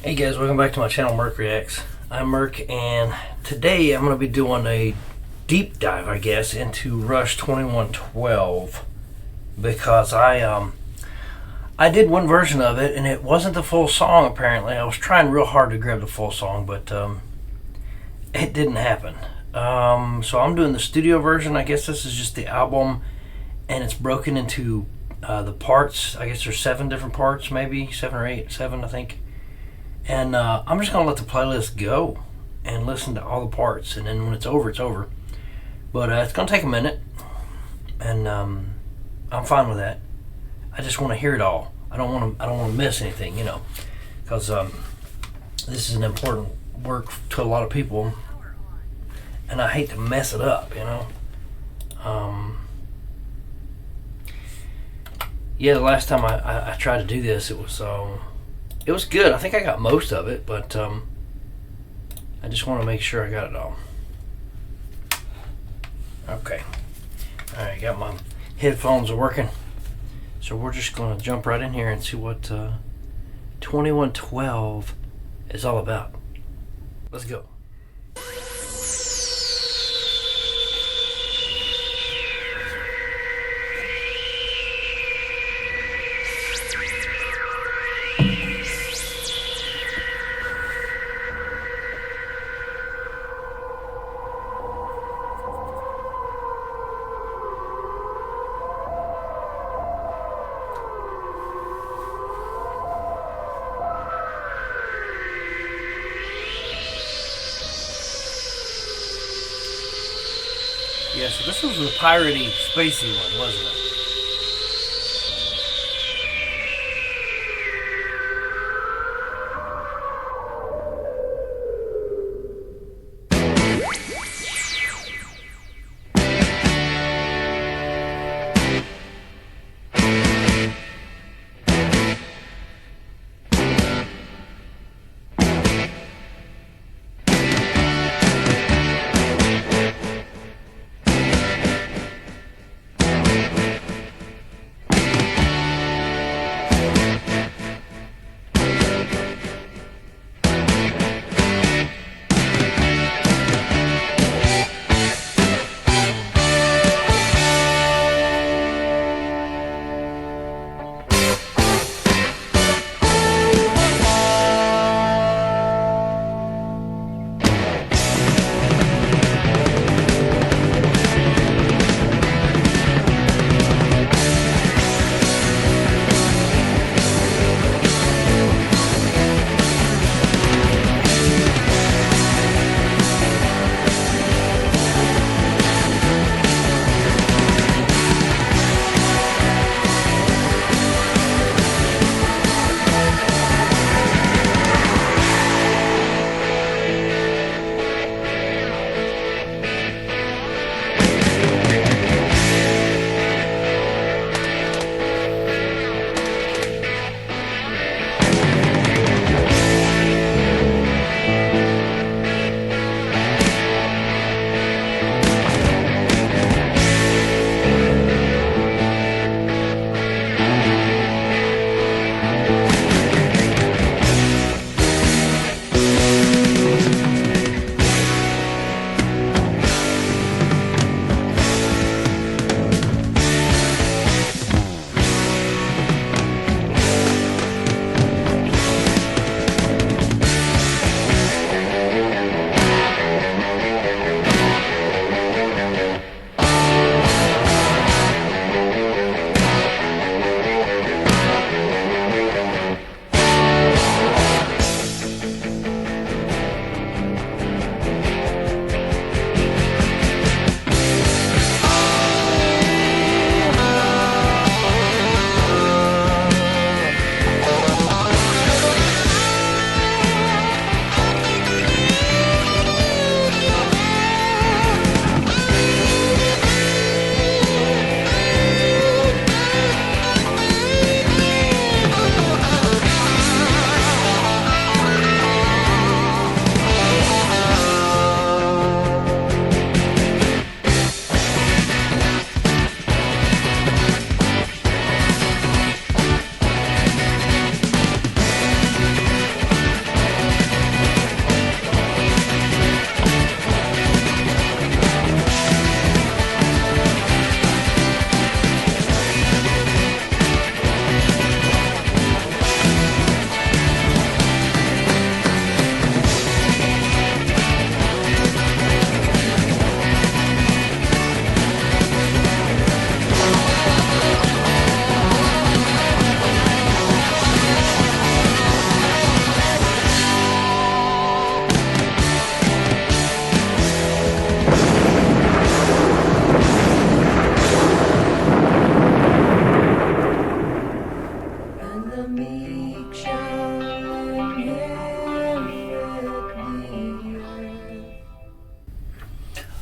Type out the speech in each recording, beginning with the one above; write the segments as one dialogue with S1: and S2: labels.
S1: Hey guys, welcome back to my channel, Merk Reacts. I'm Merk, and today I'm going to be doing a deep dive, I guess, into Rush 2112 because I did one version of it and it wasn't the full song. Apparently, I was trying real hard to grab the full song, but it didn't happen. So I'm doing the studio version. I guess this is just the album, and it's broken into the parts. I guess there's 7 different parts, maybe 7 or 8, 7 I think. And I'm just going to let the playlist go and listen to all the parts. And then when it's over, it's over. But it's going to take a minute. And I'm fine with that. I just want to hear it all. I don't want to miss anything, you know. Because this is an important work to a lot of people. And I hate to mess it up, you know. Yeah, the last time I tried to do this, it was good. I think I got most of it, but I just want to make sure I got it all. Okay. Alright, got my headphones are working. So we're just going to jump right in here and see what 2112 is all about. Let's go. Yeah, so this was the piratey, spacey one, wasn't it?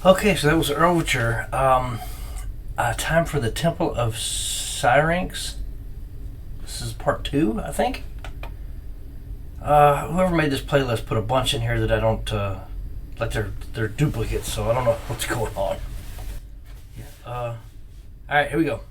S1: Okay, so that was the overture. Time for the Temple of Syrinx. This is part 2, I think. Whoever made this playlist put a bunch in here that I don't like. They're duplicates, so I don't know what's going on. All right, here we go.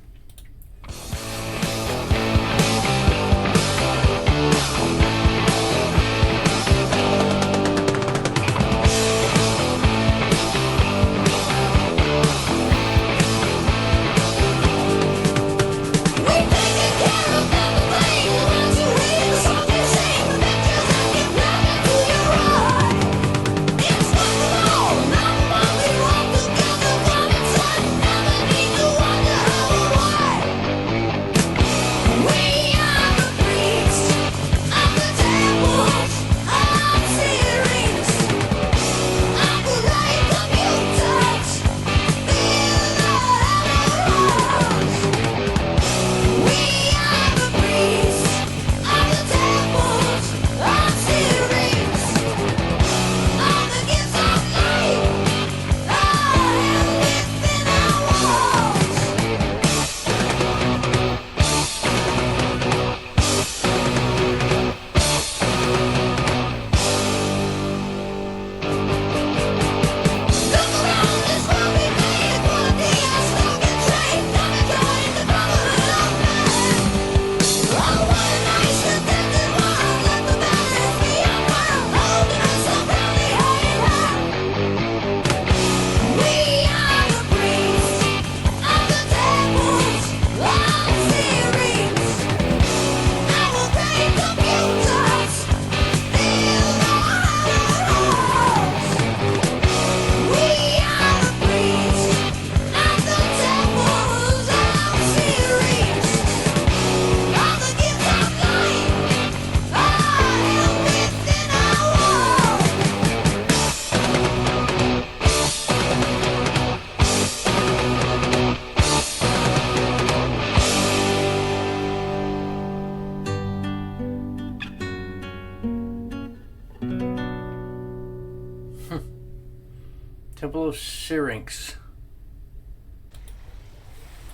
S1: Temple of Syrinx.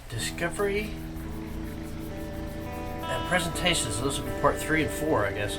S1: Discovery and presentations. Those will be part 3 and 4, I guess.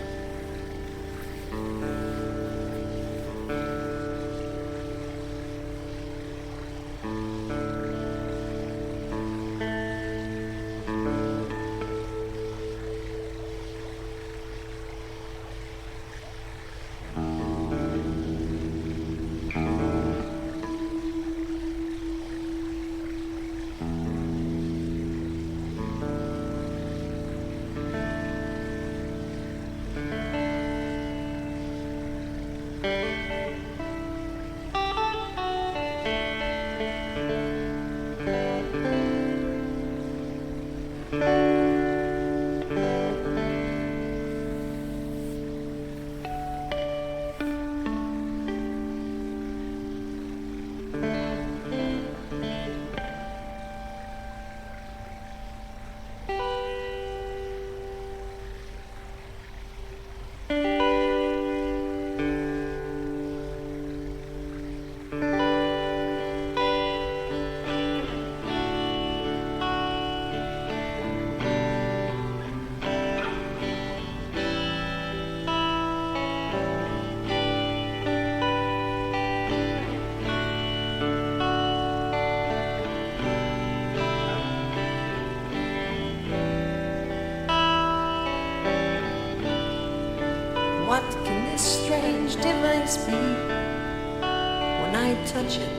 S2: What can this strange device be? When I touch it,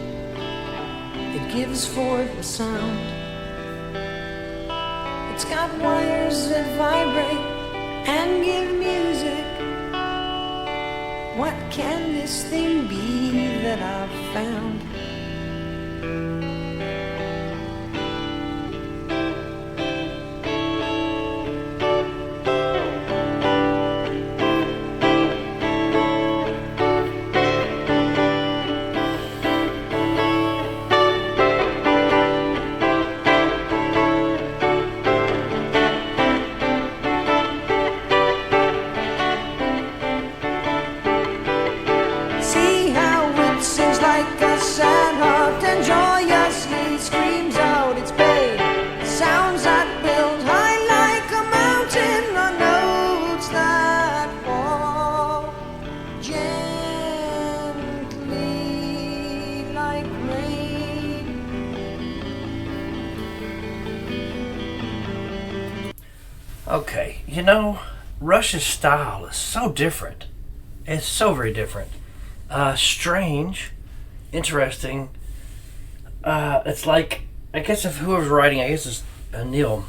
S2: it gives forth a sound. It's got wires that vibrate and give music. What can this thing be that I've found? See how it sings like a sad
S1: Okay, Rush's style is so different. It's so very different. Strange, interesting. It's like, I guess if whoever's writing, I guess it's Neil.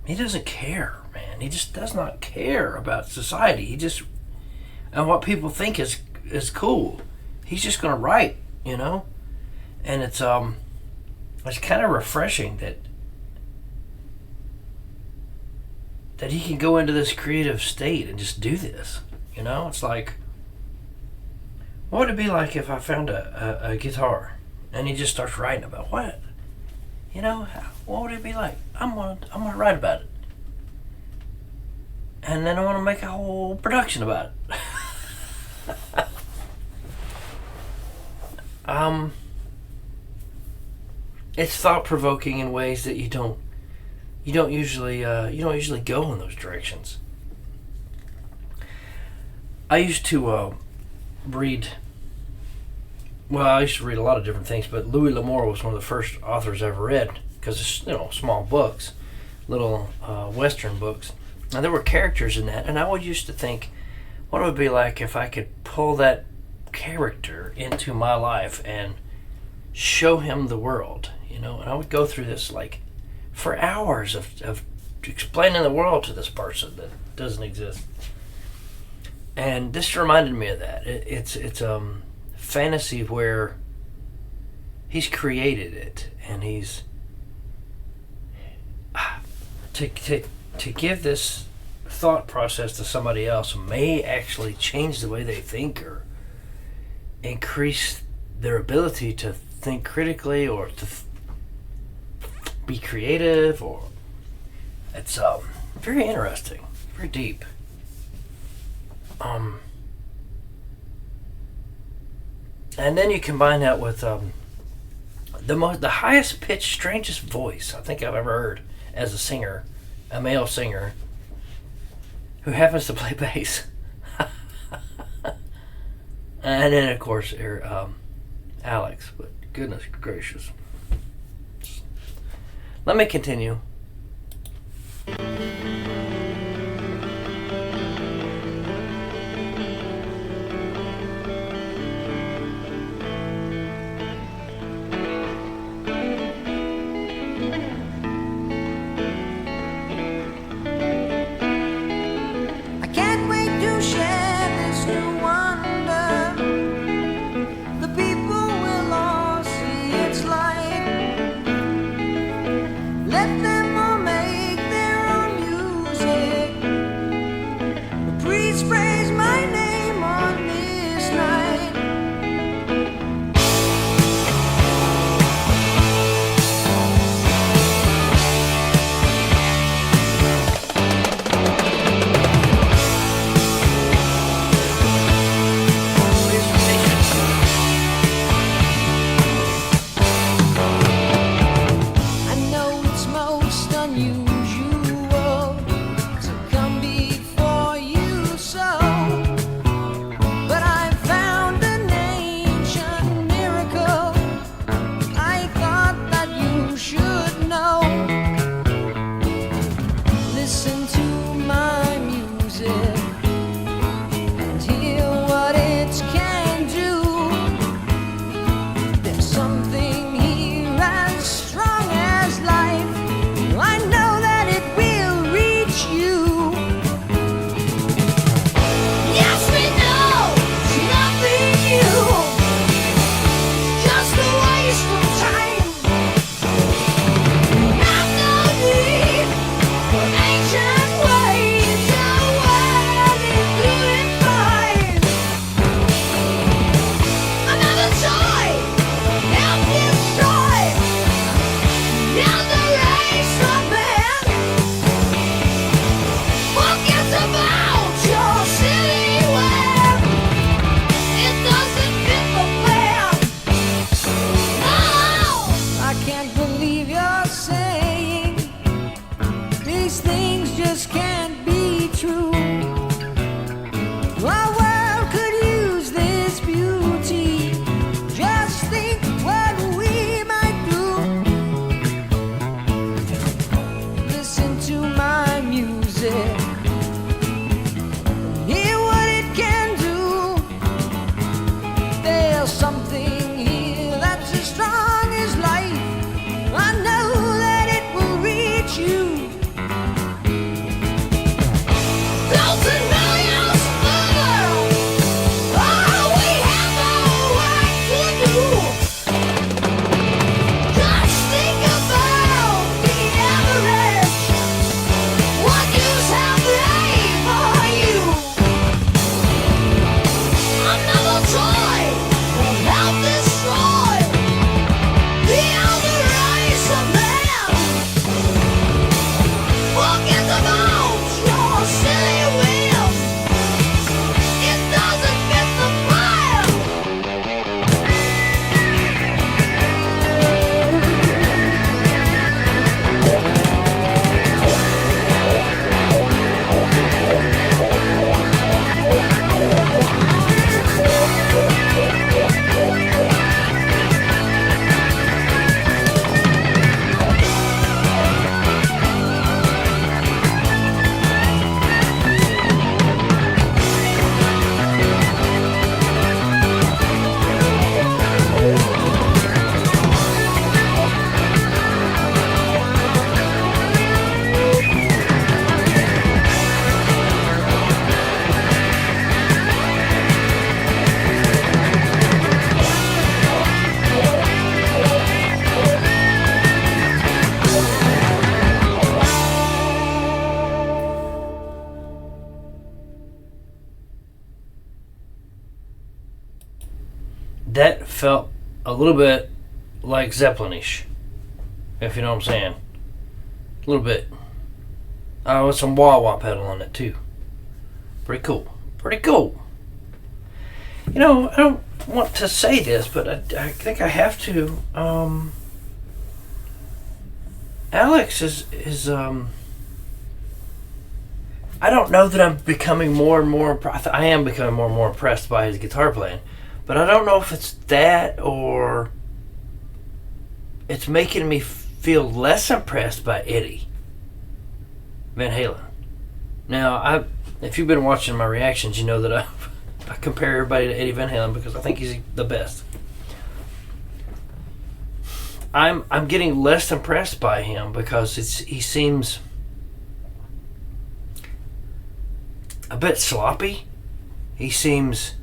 S1: He doesn't care, man. He just does not care about society. And what people think is cool. He's just gonna write, and it's kind of refreshing that he can go into this creative state and just do this. It's like, what would it be like if I found a guitar and he just starts writing about what? What would it be like? I'm gonna write about it, and then I want to make a whole production about it. It's thought provoking in ways that you don't usually go in those directions. I used to read. Well, I used to read a lot of different things, but Louis L'Amour was one of the first authors I ever read, because it's small books, little Western books, and there were characters in that, and I would used to think, what it would be like if I could pull that character into my life and show him the world, and I would go through this like for hours of explaining the world to this person that doesn't exist. And this reminded me of that. It's fantasy where he's created it, and he's to give this thought process to somebody else may actually change the way they think, or increase their ability to think critically, or to be creative, or it's very interesting, very deep. And then you combine that with the highest pitched, strangest voice I think I've ever heard as a singer, a male singer who happens to play bass. And then of course Alex, but goodness gracious. Let me continue. felt a little bit like Zeppelin-ish, if you know what I'm saying. A little bit. With some wah-wah pedal on it too. Pretty cool. Pretty cool. You know, I don't want to say this, but I think I have to. Alex is I don't know that I'm becoming more and more. I am becoming more and more impressed by his guitar playing, but I don't know if it's that or it's making me feel less impressed by Eddie Van Halen. Now, if you've been watching my reactions, you know that I compare everybody to Eddie Van Halen because I think he's the best. I'm getting less impressed by him because he seems a bit sloppy. He seems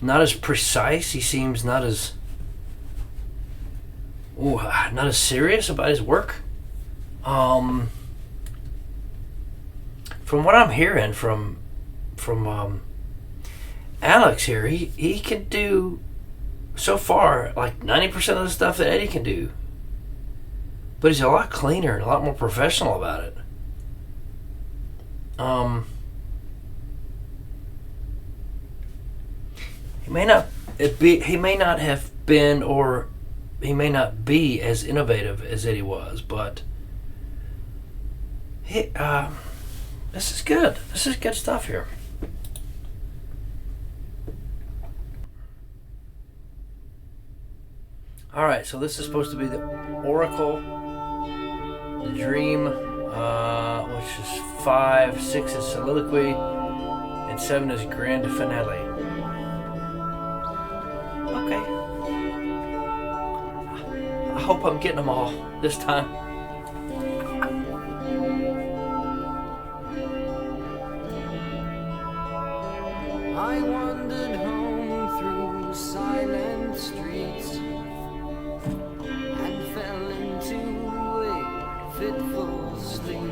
S1: not as precise. He seems not as serious about his work. From what I'm hearing from Alex here, he can do so far like 90% of the stuff that Eddie can do, but he's a lot cleaner and a lot more professional about it. He may not have been, or he may not be as innovative as Eddie was, but this is good. This is good stuff here. All right, so this is supposed to be the Oracle, the Dream, which is 5, 6 is Soliloquy, and 7 is Grand Finale. Okay. I hope I'm getting them all this time.
S2: I wandered home through silent streets and fell into a fitful sleep.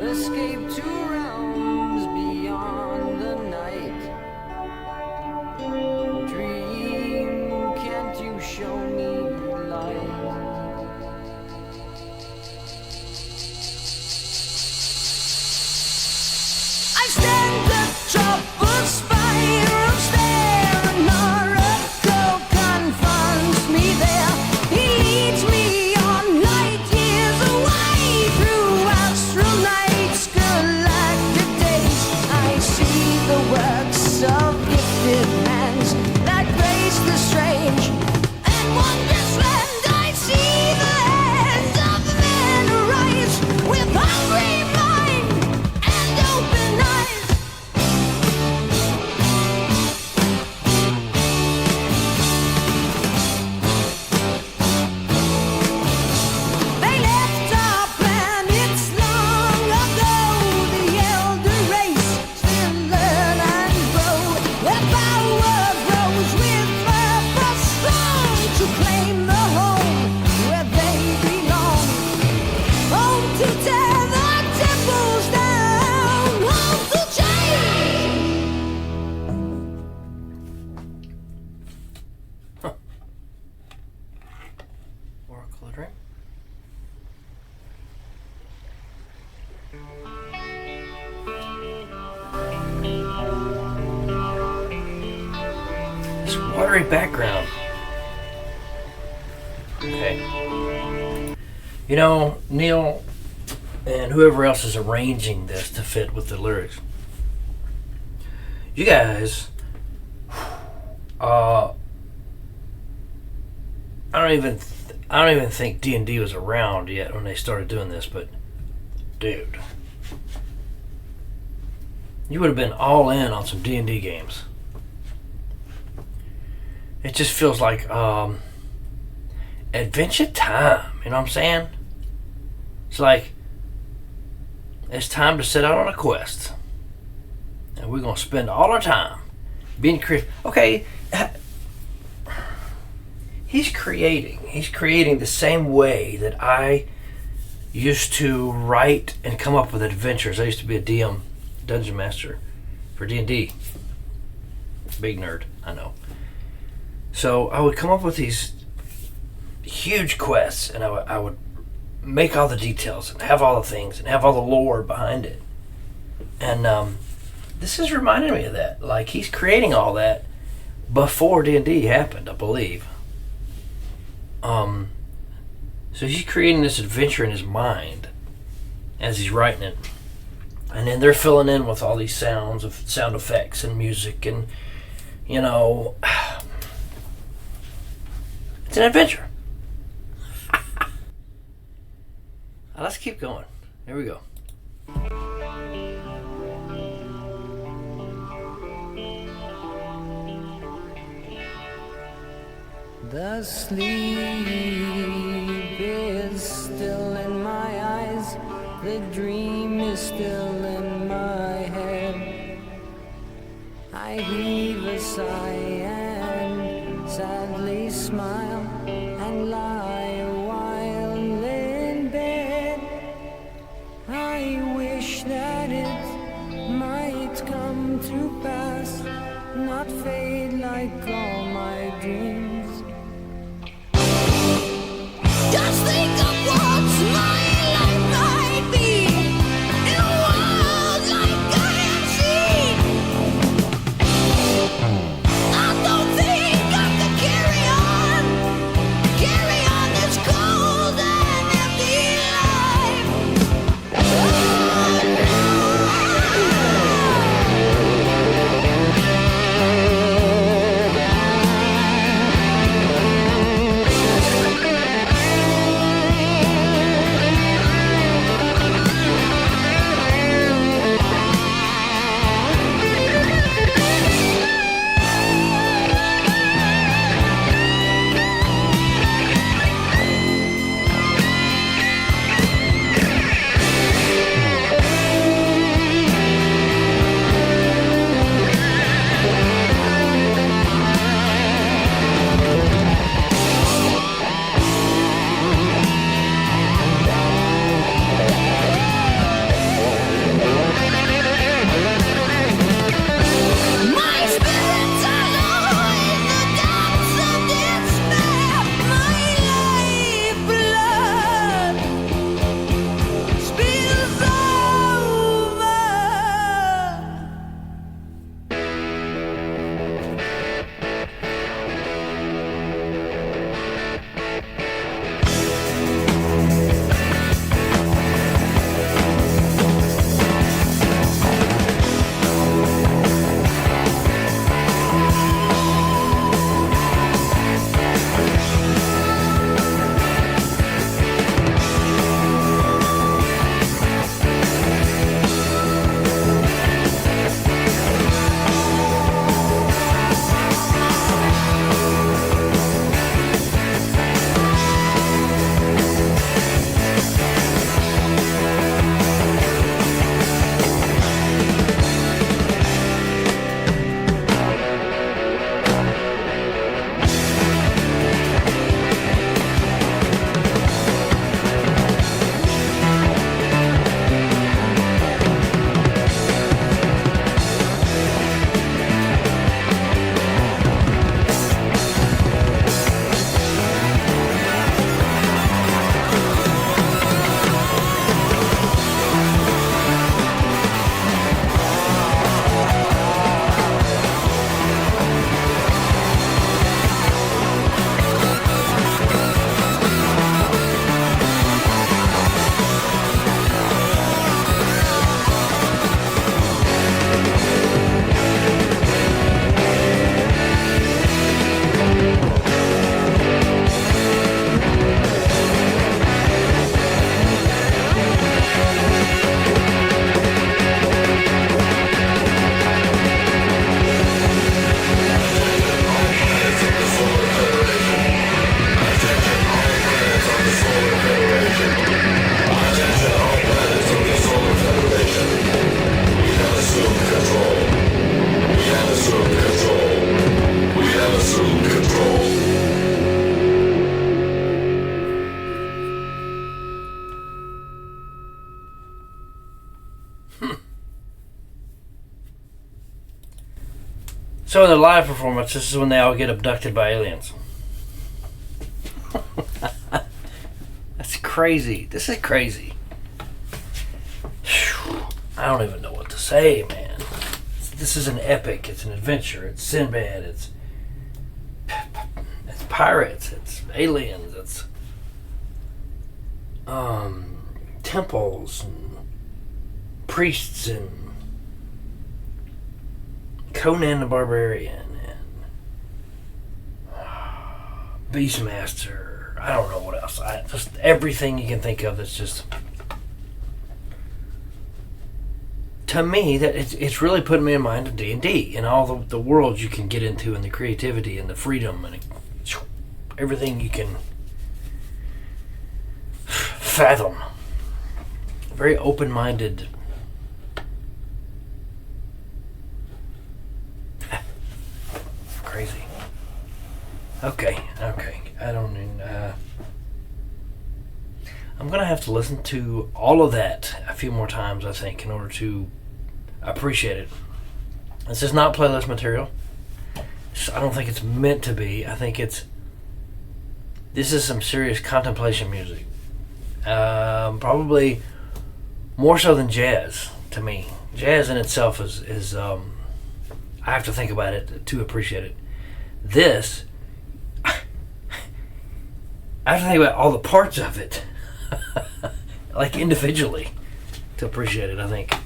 S2: Escaped to realms beyond the night. Dream, can't you show me light? I stand the troubled spiral stare. An oracle confronts me there. He leads me on light years away through astral nights, galactic days. I see the works of gifted hands that grace the strange and wondrous land. I see the hands of men rise with hungry mind and open eyes. They left our planets long ago. The elder race still learn and grow. Their power grows with purpose strong to claim the home where they belong. Home to tear the temples down. Home to change.
S1: Oracle of Dream. This watery background. Okay. You know, Neil and whoever else is arranging this to fit with the lyrics. You guys, I don't even think D&D was around yet when they started doing this, but dude, you would have been all in on some D&D games. It just feels like adventure time, you know what I'm saying? It's like it's time to set out on a quest, and we're gonna spend all our time being creative. Okay, he's creating the same way that I used to write and come up with adventures. I used to be a DM, dungeon master, for D&D. Big nerd, I know. So I would come up with these huge quests, and I would make all the details and have all the things and have all the lore behind it. And this is reminding me of that. Like, he's creating all that before D&D happened, I believe. So he's creating this adventure in his mind as he's writing it. And then they're filling in with all these sound effects and music, and you know, it's an adventure. Let's keep going. Here we go.
S2: The sleep is still in my eyes, the dream is still in my head. I heave a sigh and sadly smile and lie a while in bed. I wish that it might come to pass, not fade like all my dreams. Just think of what my life might be in a world like I have seen. I don't think I can carry on
S1: So in the live performance, this is when they all get abducted by aliens. That's crazy. This is crazy. Whew. I don't even know what to say, man. This is an epic. It's an adventure. It's Sinbad. It's pirates. It's aliens. It's temples and priests and Conan the Barbarian and Beastmaster. I don't know what else. Just everything you can think of that's just, to me, that it's really putting me in mind of D&D and all the worlds you can get into and the creativity and the freedom and everything you can fathom. Very open-minded. Crazy. Okay. I don't even, I'm going to have to listen to all of that a few more times, I think, in order to appreciate it. This is not playlist material. I don't think it's meant to be. I think this is some serious contemplation music. Probably more so than jazz, to me. Jazz in itself is I have to think about it to appreciate it. This, I have to think about all the parts of it, like individually, to appreciate it, I think.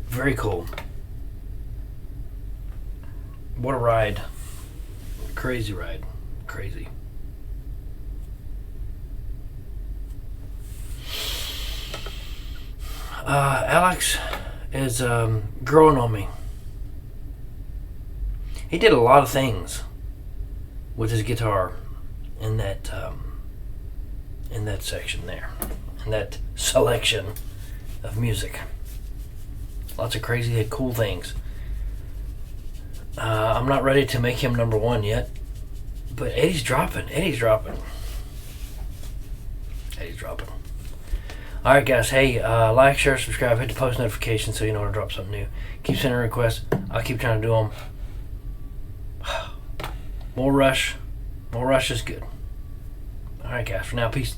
S1: Very cool. What a ride. Crazy ride. Crazy. Alex is growing on me. He did a lot of things with his guitar in that section there, in that selection of music. Lots of crazy, cool things. I'm not ready to make him number one yet, but Eddie's dropping. All right, guys. Hey, like, share, subscribe, hit the post notification so you know when I drop something new. Keep sending requests. I'll keep trying to do them. More Rush is good. All right, guys. For now, peace.